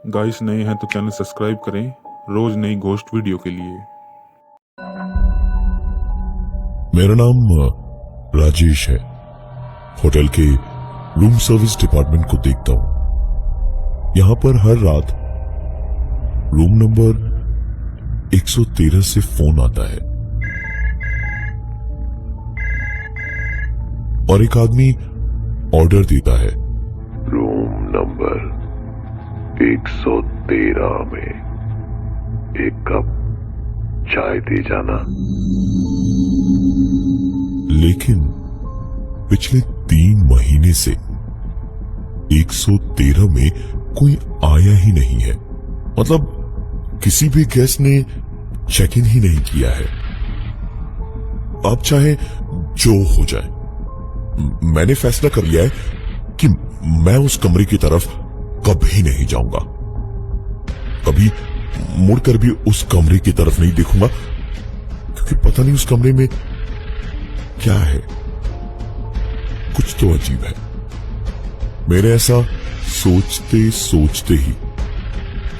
Guys नए हैं तो चैनल सब्सक्राइब करें रोज नई घोस्ट वीडियो के लिए। मेरा नाम राजेश है। होटल के रूम सर्विस डिपार्टमेंट को देखता हूं। यहां पर हर रात रूम नंबर 113 से फोन आता है और एक आदमी ऑर्डर देता है, रूम नंबर 113 में एक कप चाय दे जाना। लेकिन पिछले 3 महीने से 113 में कोई आया ही नहीं है। मतलब किसी भी गेस्ट ने चेक इन ही नहीं किया है। अब चाहे जो हो जाए, मैंने फैसला कर लिया है कि मैं उस कमरे की तरफ कभी नहीं जाऊंगा। कभी मुड़कर भी उस कमरे की तरफ नहीं देखूंगा, क्योंकि पता नहीं उस कमरे में क्या है। कुछ तो अजीब है। मेरे ऐसा सोचते सोचते ही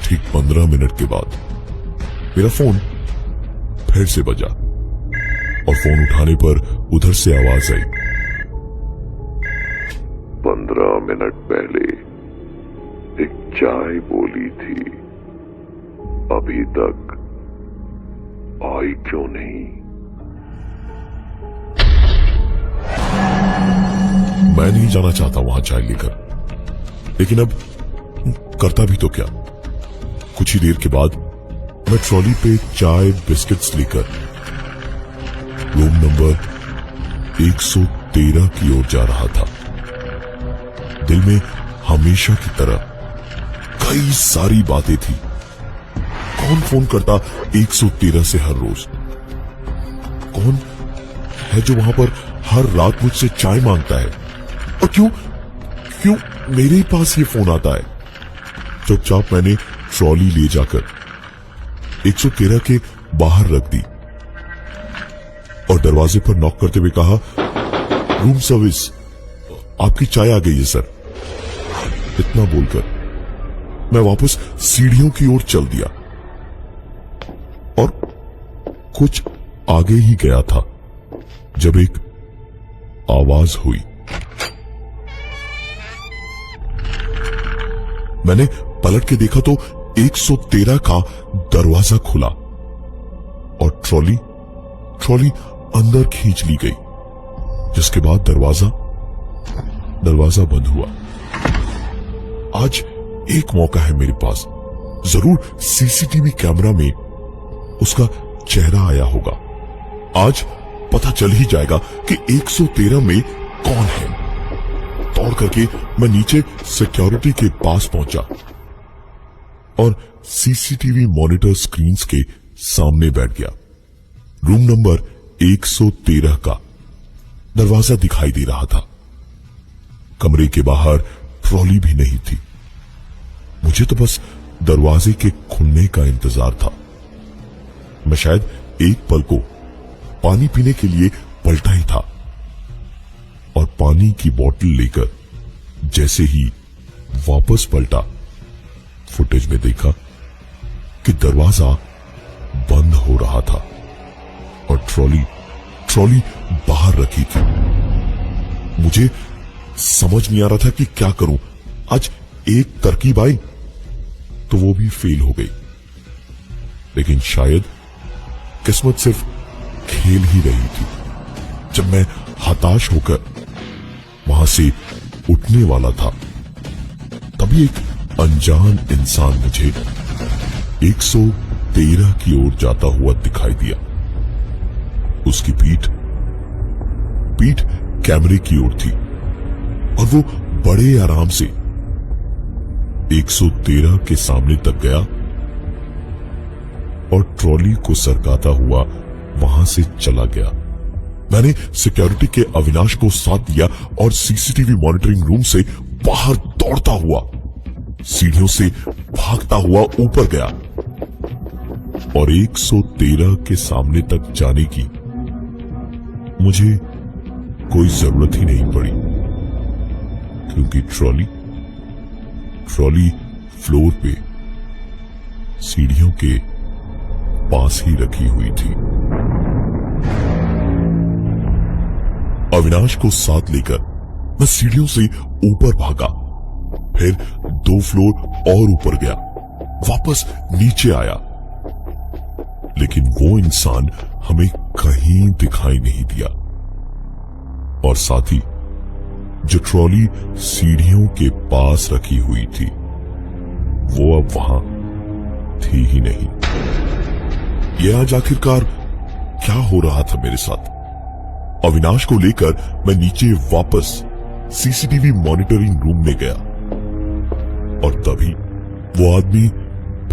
ठीक 15 मिनट के बाद मेरा फोन फिर से बजा और फोन उठाने पर उधर से आवाज आई, 15 मिनट पहले एक चाय बोली थी, अभी तक आई क्यों नहीं? मैं नहीं जाना चाहता वहां चाय लेकर, लेकिन अब करता भी तो क्या। कुछ ही देर के बाद मैं ट्रॉली पे चाय बिस्किट्स लेकर रूम नंबर 113 की ओर जा रहा था। दिल में हमेशा की तरह कई सारी बातें थी। कौन फोन करता 113 से हर रोज? कौन है जो वहां पर हर रात मुझसे चाय मांगता है? और क्यों मेरे ही पास ये फोन आता है? चुपचाप मैंने ट्रॉली ले जाकर 113 के बाहर रख दी और दरवाजे पर नॉक करते हुए कहा, रूम सर्विस, आपकी चाय आ गई है सर। इतना बोलकर मैं वापस सीढ़ियों की ओर चल दिया और कुछ आगे ही गया था जब एक आवाज हुई। मैंने पलट के देखा तो 113 का दरवाजा खुला और ट्रॉली अंदर खींच ली गई, जिसके बाद दरवाजा बंद हुआ। आज एक मौका है मेरे पास। जरूर सीसीटीवी कैमरा में उसका चेहरा आया होगा। आज पता चल ही जाएगा कि 113 में कौन है। दौड़ करके मैं नीचे सिक्योरिटी के पास पहुंचा और सीसीटीवी मॉनिटर स्क्रीन्स के सामने बैठ गया। रूम नंबर 113 का दरवाजा दिखाई दे रहा था। कमरे के बाहर ट्रॉली भी नहीं थी। मुझे तो बस दरवाजे के खुलने का इंतजार था। मैं शायद एक पल को पानी पीने के लिए पलटा ही था और पानी की बोतल लेकर जैसे ही वापस पलटा, फुटेज में देखा कि दरवाजा बंद हो रहा था और ट्रॉली बाहर रखी थी। मुझे समझ नहीं आ रहा था कि क्या करूं। आज एक तरकीब आई तो वो भी फेल हो गई, लेकिन शायद किस्मत सिर्फ खेल ही रही थी। जब मैं हताश होकर वहां से उठने वाला था, तभी एक अनजान इंसान मुझे 113 की ओर जाता हुआ दिखाई दिया। उसकी पीठ कैमरे की ओर थी और वो बड़े आराम से 113 के सामने तक गया और ट्रॉली को सरकाता हुआ वहां से चला गया। मैंने सिक्योरिटी के अविनाश को साथ दिया और सीसीटीवी मॉनिटरिंग रूम से बाहर दौड़ता हुआ सीढ़ियों से भागता हुआ ऊपर गया और 113 के सामने तक जाने की मुझे कोई जरूरत ही नहीं पड़ी, क्योंकि ट्रॉली फ्लोर पे सीढ़ियों के पास ही रखी हुई थी। अविनाश को साथ लेकर मैं सीढ़ियों से ऊपर भागा, फिर 2 फ्लोर और ऊपर गया, वापस नीचे आया, लेकिन वो इंसान हमें कहीं दिखाई नहीं दिया। और साथ ही जो ट्रॉली सीढ़ियों के पास रखी हुई थी वो अब वहां थी ही नहीं। यह आज आखिरकार क्या हो रहा था मेरे साथ? अविनाश को लेकर मैं नीचे वापस सीसीटीवी मॉनिटरिंग रूम में गया और तभी वो आदमी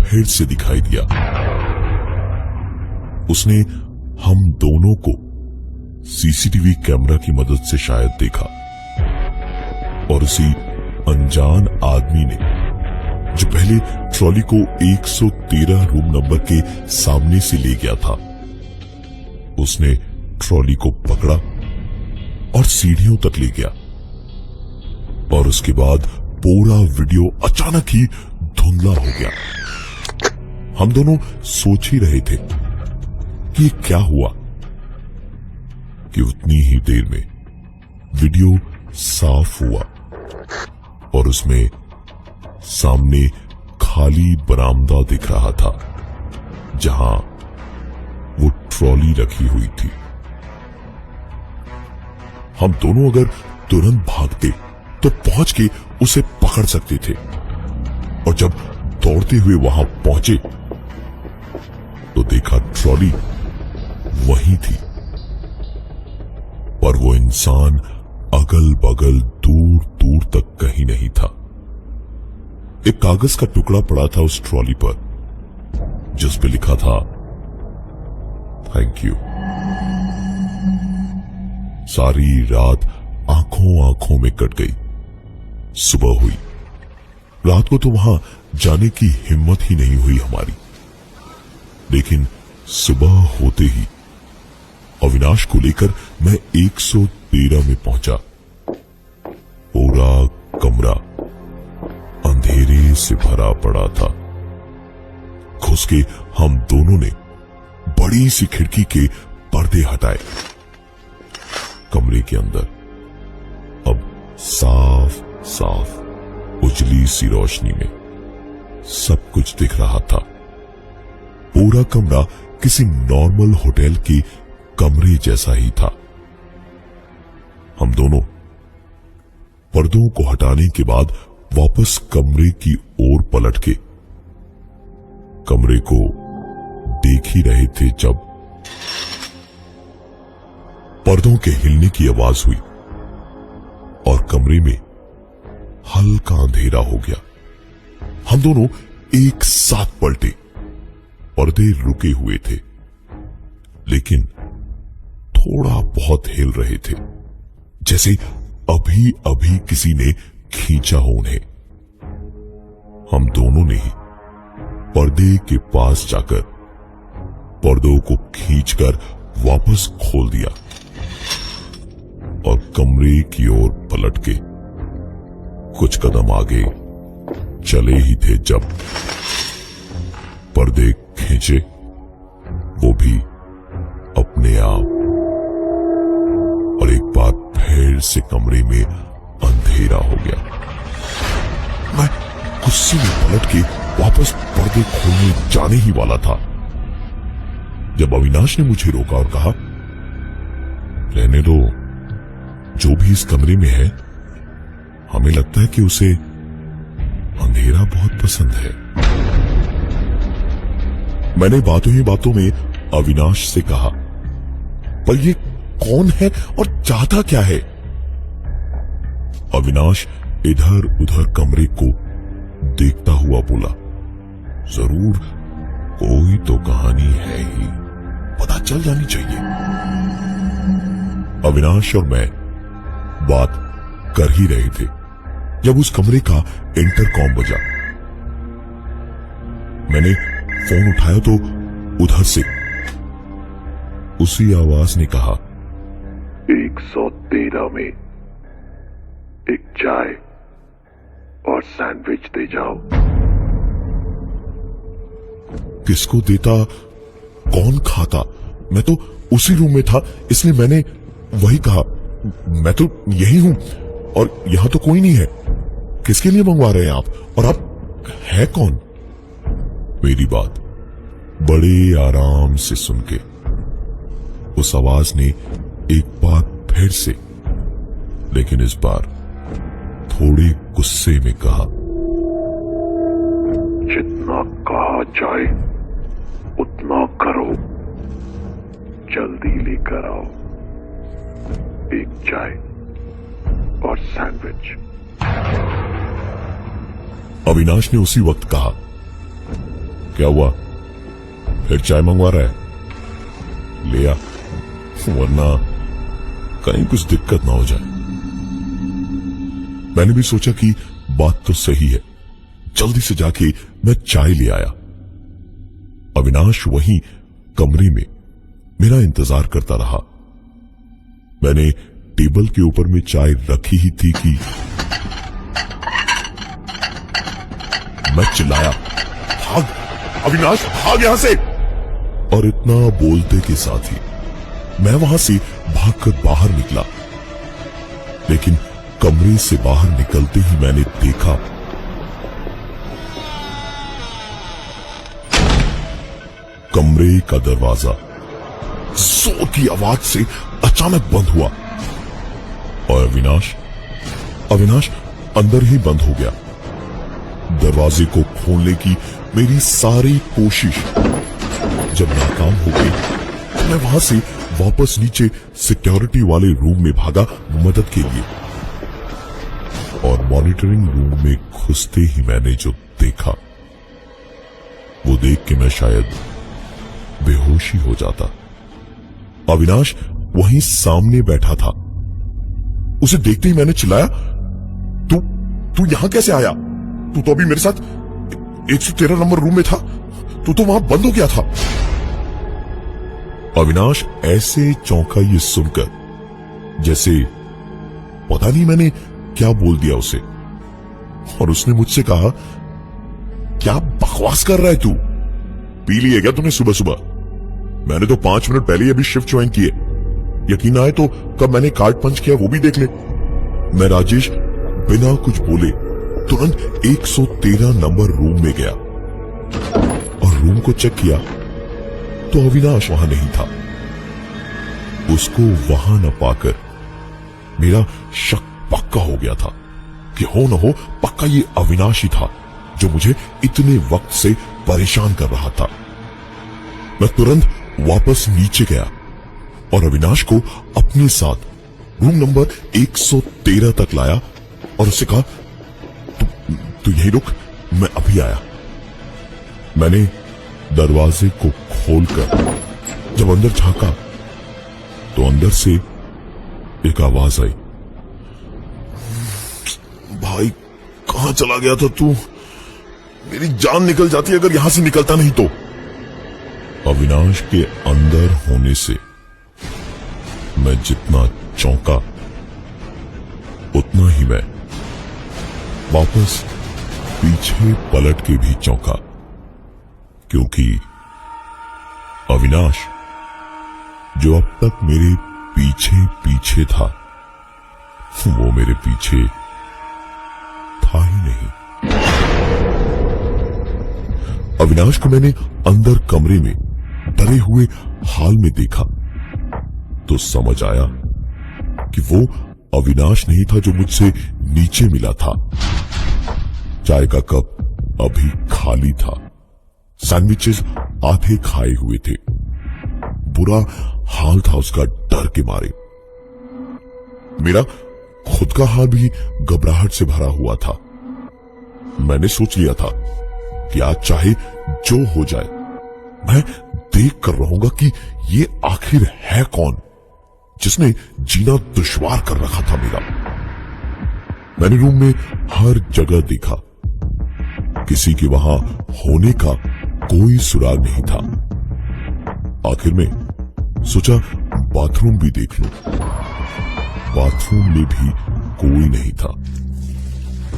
फिर से दिखाई दिया। उसने हम दोनों को सीसीटीवी कैमरा की मदद से शायद देखा और उसी अनजान आदमी ने, जो पहले ट्रॉली को 113 रूम नंबर के सामने से ले गया था, उसने ट्रॉली को पकड़ा और सीढ़ियों तक ले गया। और उसके बाद पूरा वीडियो अचानक ही धुंधला हो गया। हम दोनों सोच ही रहे थे कि ये क्या हुआ कि उतनी ही देर में वीडियो साफ हुआ और उसमें सामने खाली बरामदा दिख रहा था जहां वो ट्रॉली रखी हुई थी। हम दोनों अगर तुरंत भागते तो पहुंच के उसे पकड़ सकते थे, और जब दौड़ते हुए वहां पहुंचे तो देखा ट्रॉली वहीं थी, पर वो इंसान अगल बगल दूर दूर तक कहीं नहीं था। एक कागज का टुकड़ा पड़ा था उस ट्रॉली पर, जिस पे लिखा था थैंक यू। सारी रात आंखों आंखों में कट गई। सुबह हुई। रात को तो वहां जाने की हिम्मत ही नहीं हुई हमारी, लेकिन सुबह होते ही अविनाश को लेकर मैं 113 में पहुंचा। पूरा कमरा अंधेरे से भरा पड़ा था। घुस के हम दोनों ने बड़ी सी खिड़की के पर्दे हटाए। कमरे के अंदर अब साफ साफ उजली सी रोशनी में सब कुछ दिख रहा था। पूरा कमरा किसी नॉर्मल होटल के कमरे जैसा ही था। हम दोनों पर्दों को हटाने के बाद वापस कमरे की ओर पलट के कमरे को देख ही रहे थे जब पर्दों के हिलने की आवाज हुई और कमरे में हल्का अंधेरा हो गया। हम दोनों एक साथ पलटे। पर्दे रुके हुए थे, लेकिन थोड़ा बहुत हिल रहे थे, जैसे अभी अभी किसी ने खींचा हो उन्हें। हम दोनों ने ही पर्दे के पास जाकर पर्दों को खींचकर वापस खोल दिया और कमरे की ओर पलट के कुछ कदम आगे चले ही थे जब पर्दे खींचे, वो भी अपने आप, और एक बार फिर से कमरे में अंधेरा हो गया। मैं गुस्से में पलट के वापस पर्दे खोलने जाने ही वाला था जब अविनाश ने मुझे रोका और कहा, रहने दो, जो भी इस कमरे में है, हमें लगता है कि उसे अंधेरा बहुत पसंद है। मैंने बातों ही बातों में अविनाश से कहा, पर ये कौन है और चाहता क्या है? अविनाश इधर उधर कमरे को देखता हुआ बोला, जरूर कोई तो कहानी है ही, पता चल जानी चाहिए। अविनाश और मैं बात कर ही रहे थे जब उस कमरे का इंटरकॉम बजा। मैंने फोन उठाया तो उधर से उसी आवाज ने कहा, 113 में एक चाय और सैंडविच दे जाओ। किसको देता, कौन खाता? मैं तो उसी रूम में था, इसलिए मैंने वही कहा। मैं तो यही हूं और यहां तो कोई नहीं है। किसके लिए मंगवा रहे हैं आप? और आप है कौन? मेरी बात बड़े आराम से सुन के उस आवाज ने एक बार फिर से, लेकिन इस बार थोड़े गुस्से में कहा, जितना कहा जाए उतना करो। जल्दी लेकर आओ एक चाय और सैंडविच। अविनाश ने उसी वक्त कहा, क्या हुआ, फिर चाय मंगवा रहा है? ले आ, वरना कहीं कुछ दिक्कत ना हो जाए। मैंने भी सोचा कि बात तो सही है, जल्दी से जाके मैं चाय ले आया। अविनाश वहीं कमरे में मेरा इंतजार करता रहा। मैंने टेबल के ऊपर में चाय रखी ही थी कि मैं चिल्लाया, भाग अविनाश, भाग यहां से। और इतना बोलते के साथ ही मैं वहां से भागकर बाहर निकला। लेकिन कमरे से बाहर निकलते ही मैंने देखा कमरे का दरवाजा जोर की आवाज से अचानक बंद हुआ और अविनाश अंदर ही बंद हो गया। दरवाजे को खोलने की मेरी सारी कोशिश जब नाकाम हो गई तो मैं वहां से वापस नीचे सिक्योरिटी वाले रूम में भागा मदद के लिए। और मॉनिटरिंग रूम में घुसते ही मैंने जो देखा वो देख के मैं शायद बेहोश ही हो जाता। अविनाश वहीं सामने बैठा था। उसे देखते ही मैंने चिल्लाया, तू यहां कैसे आया? तू तो अभी मेरे साथ 113 नंबर रूम में था, तू तो वहां बंद हो गया था। अविनाश ऐसे चौंका ये सुनकर जैसे पता नहीं मैंने क्या बोल दिया उसे। और उसने मुझसे कहा, क्या बकवास कर रहा है तू? पी लिए क्या तूने सुबह सुबह? मैंने तो 5 मिनट पहले ही अभी शिफ्ट ज्वाइन की है। यकीन आए तो कब मैंने कार्ड पंच किया वो भी देख ले। मैं राजेश बिना कुछ बोले तुरंत 113 नंबर रूम में गया और रूम को चेक किया तो अविनाश वहां नहीं था। उसको वहां न पाकर मेरा शक पक्का हो गया था कि हो न हो पक्का ये अविनाश ही था जो मुझे इतने वक्त से परेशान कर रहा था। मैं तुरंत वापस नीचे गया और अविनाश को अपने साथ रूम नंबर 113 तक लाया और उससे कहा, तू यहीं रुक, मैं अभी आया। मैंने दरवाजे को खोलकर जब अंदर झांका तो अंदर से एक आवाज आई, भाई कहां चला गया था तू? मेरी जान निकल जाती अगर यहां से निकलता नहीं तो। अविनाश के अंदर होने से मैं जितना चौंका उतना ही मैं वापस पीछे पलट के भी चौंका, क्योंकि अविनाश जो अब तक मेरे पीछे पीछे था वो मेरे पीछे था ही नहीं। अविनाश को मैंने अंदर कमरे में डरे हुए हाल में देखा तो समझ आया कि वो अविनाश नहीं था जो मुझसे नीचे मिला था। चाय का कप अभी खाली था, सैंडविचेस आधे खाए हुए थे। बुरा हाल था उसका डर के मारे। मेरा खुद का हाल भी घबराहट से भरा हुआ था। मैंने सोच लिया था कि आज चाहे जो हो जाए मैं देख कर रहूंगा कि ये आखिर है कौन जिसने जीना दुश्वार कर रखा था मेरा। मैंने रूम में हर जगह देखा, किसी के वहां होने का कोई सुराग नहीं था। आखिर में सोचा बाथरूम भी देख लूं। बाथरूम में भी कोई नहीं था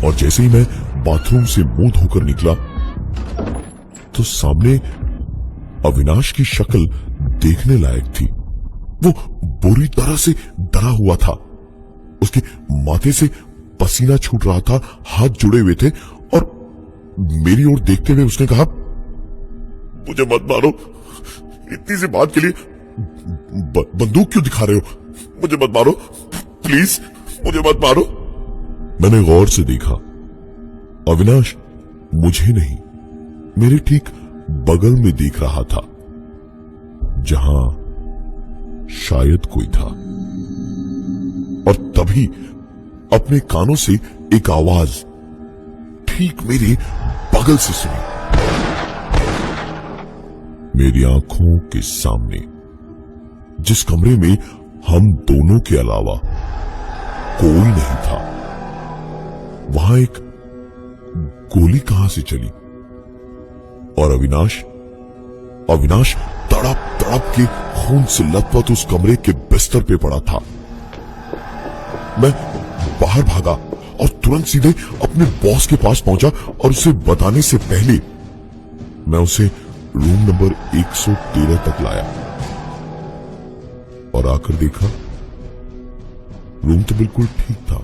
और जैसे ही मैं बाथरूम से मुंह धोकर निकला तो सामने अविनाश की शक्ल देखने लायक थी। वो बुरी तरह से डरा हुआ था। उसके माथे से पसीना छूट रहा था, हाथ जुड़े हुए थे और मेरी ओर देखते हुए उसने कहा, मुझे मत मारो, इतनी सी बात के लिए बंदूक क्यों दिखा रहे हो? मुझे मत मारो प्लीज, मुझे मत मारो। मैंने गौर से देखा, अविनाश मुझे नहीं, मेरे ठीक बगल में देख रहा था, जहां शायद कोई था। और तभी अपने कानों से एक आवाज ठीक मेरे बगल से सुनी। मेरी आंखों के सामने, जिस कमरे में हम दोनों के अलावा कोई नहीं था, वहां एक गोली कहां से चली और अविनाश तड़प तड़प के खून से लथपथ उस कमरे के बिस्तर पे पड़ा था। मैं बाहर भागा और तुरंत सीधे अपने बॉस के पास पहुंचा और उसे बताने से पहले मैं उसे रूम नंबर 113 तक लाया और आकर देखा, रूम तो बिल्कुल ठीक था।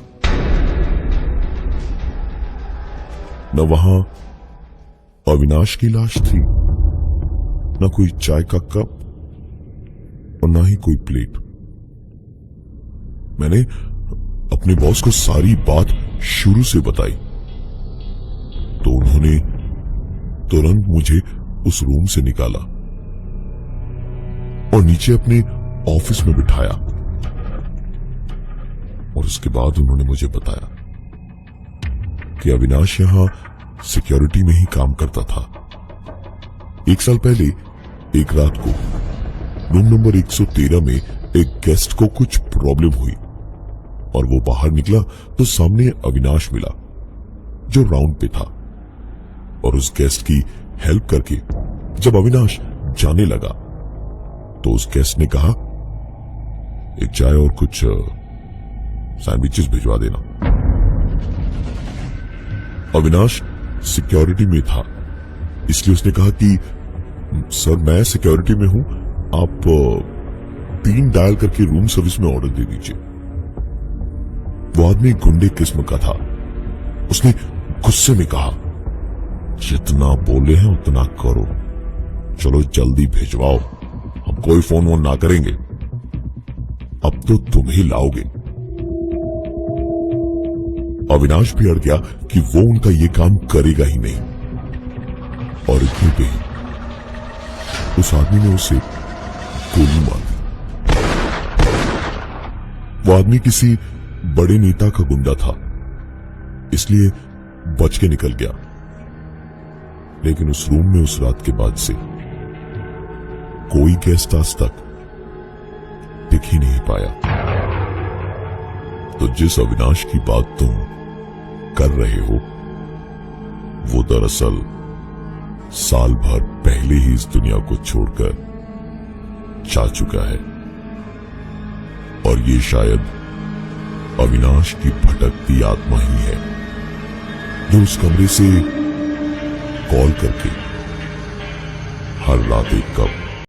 न वहां अविनाश की लाश थी, न कोई चाय का कप और न ही कोई प्लेट। मैंने अपने बॉस को सारी बात शुरू से बताई तो उन्होंने तुरंत मुझे उस रूम से निकाला और नीचे अपने ऑफिस में बिठाया और उसके बाद उन्होंने मुझे बताया कि अविनाश यहां सिक्योरिटी में ही काम करता था। 1 साल पहले एक रात को रूम नंबर 113 में एक गेस्ट को कुछ प्रॉब्लम हुई और वो बाहर निकला तो सामने अविनाश मिला जो राउंड पे था और उस गेस्ट की हेल्प करके जब अविनाश जाने लगा तो उस गेस्ट ने कहा, एक चाय और कुछ सैंडविचेस भिजवा देना। अविनाश सिक्योरिटी में था, इसलिए उसने कहा कि सर मैं सिक्योरिटी में हूं, आप 3 डायल करके रूम सर्विस में ऑर्डर दे दीजिए। वो आदमी गुंडे किस्म का था। उसने गुस्से में कहा, जितना बोले हैं उतना करो, चलो जल्दी भिजवाओ, हम कोई फोन वोन ना करेंगे, अब तो तुम ही लाओगे। अविनाश भी अड़ गया कि वो उनका ये काम करेगा ही नहीं और इतने पे ही उस आदमी ने उसे गोली मार दी। वो आदमी किसी बड़े नेता का गुंडा था, इसलिए बच के निकल गया, लेकिन उस रूम में उस रात के बाद से कोई गेस्ट आज तक दिख ही नहीं पाया। तो जिस अविनाश की बात तुम कर रहे हो वो दरअसल साल भर पहले ही इस दुनिया को छोड़कर जा चुका है और ये शायद अविनाश की भटकती आत्मा ही है जो उस कमरे से कॉल करके हर रात एक कप